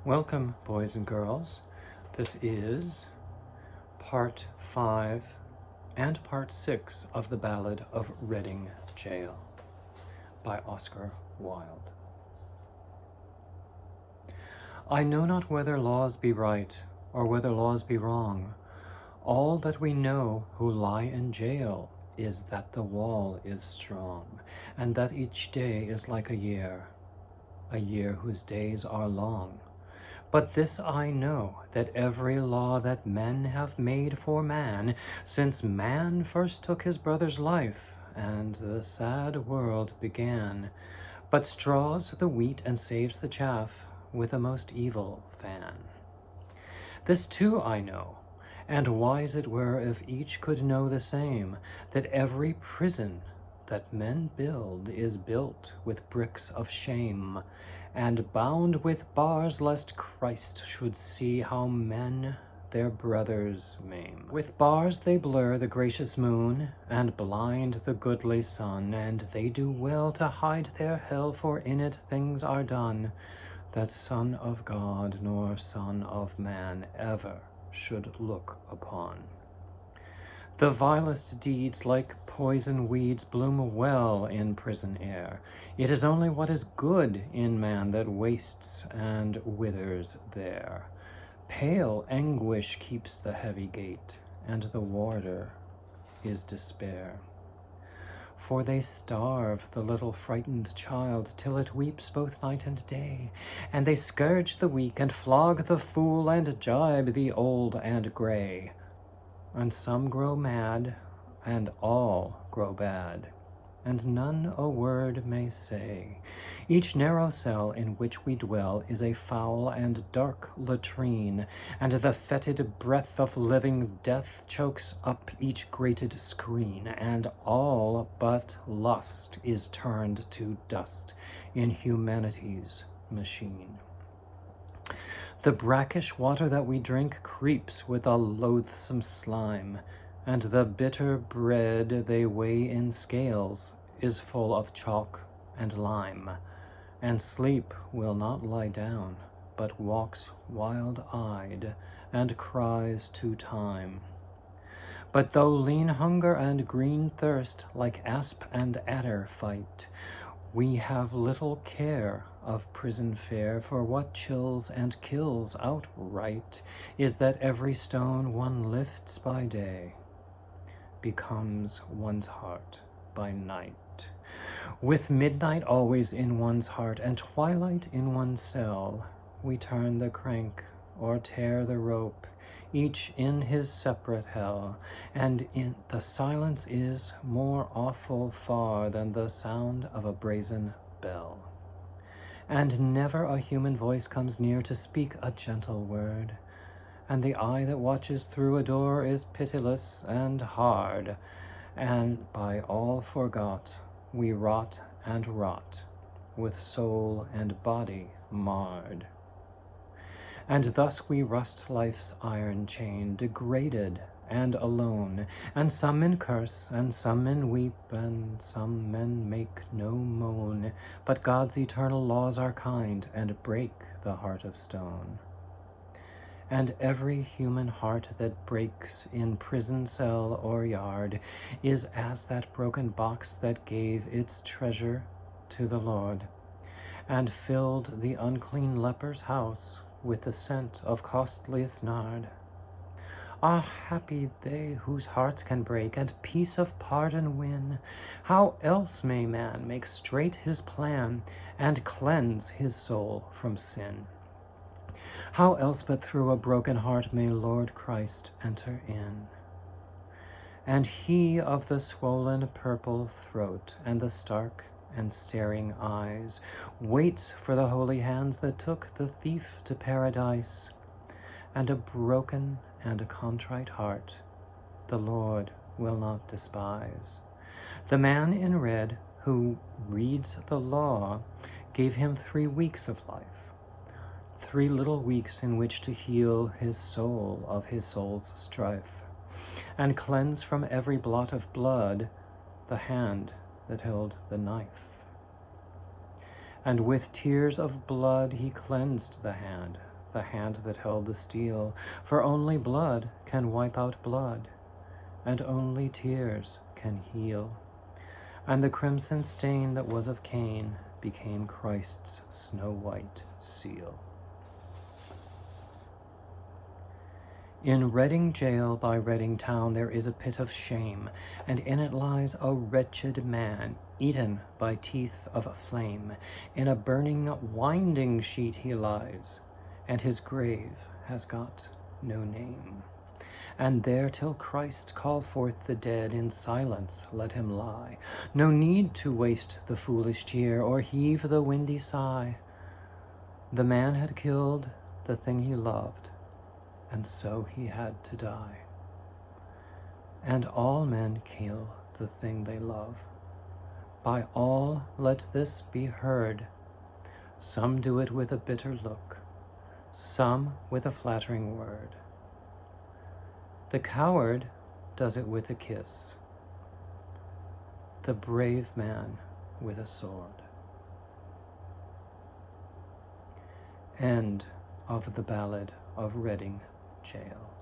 Welcome, boys and girls. This is part 5 and part 6 of the Ballad of Reading Gaol by Oscar Wilde. I know not whether laws be right or whether laws be wrong. All that we know who lie in jail is that the wall is strong, and that each day is like a year whose days are long. But this I know, that every law that men have made for man, since man first took his brother's life, and the sad world began, but straws the wheat and saves the chaff with a most evil fan. This too I know, and wise it were if each could know the same, that every prison that men build is built with bricks of shame, and bound with bars lest Christ should see how men their brothers maim. With bars they blur the gracious moon, and blind the goodly sun, and they do well to hide their hell, for in it things are done that Son of God nor Son of Man ever should look upon. The vilest deeds, like poison weeds, bloom well in prison air. It is only what is good in man that wastes and withers there. Pale anguish keeps the heavy gate, and the warder is despair. For they starve the little frightened child till it weeps both night and day, and they scourge the weak and flog the fool and gibe the old and gray. And some grow mad, and all grow bad, and none a word may say. Each narrow cell in which we dwell is a foul and dark latrine, and the fetid breath of living death chokes up each grated screen, and all but lust is turned to dust in humanity's machine. The brackish water that we drink creeps with a loathsome slime, and the bitter bread they weigh in scales is full of chalk and lime, and sleep will not lie down, but walks wild-eyed and cries to time. But though lean hunger and green thirst like asp and adder fight, we have little care of prison fare, for what chills and kills outright is that every stone one lifts by day becomes one's heart by night. With midnight always in one's heart and twilight in one's cell, we turn the crank or tear the rope, each in his separate hell, and in the silence is more awful far than the sound of a brazen bell. And never a human voice comes near to speak a gentle word, and the eye that watches through a door is pitiless and hard, and by all forgot we rot and rot, with soul and body marred. And thus we rust life's iron chain, degraded and alone, and some men curse, and some men weep, and some men make no moan, but God's eternal laws are kind, and break the heart of stone. And every human heart that breaks in prison cell or yard is as that broken box that gave its treasure to the Lord, and filled the unclean leper's house with the scent of costliest nard. Ah, happy they whose hearts can break, and peace of pardon win. How else may man make straight his plan, and cleanse his soul from sin? How else but through a broken heart may Lord Christ enter in? And he of the swollen purple throat, and the stark and staring eyes, waits for the holy hands that took the thief to paradise. And a broken and a contrite heart the Lord will not despise. The man in red who reads the law gave him 3 weeks of life, 3 little weeks in which to heal his soul of his soul's strife, and cleanse from every blot of blood the hand that held the knife. And with tears of blood he cleansed the hand the hand that held the steel, for only blood can wipe out blood, and only tears can heal. And the crimson stain that was of Cain became Christ's snow-white seal. In Reading jail by Reading town there is a pit of shame, and in it lies a wretched man, eaten by teeth of flame. In a burning winding sheet he lies, and his grave has got no name. And there till Christ call forth the dead, in silence let him lie. No need to waste the foolish tear, or heave the windy sigh. The man had killed the thing he loved, and so he had to die. And all men kill the thing they love. By all let this be heard. Some do it with a bitter look, some with a flattering word. The coward does it with a kiss, the brave man with a sword. End of the Ballad of Reading Gaol.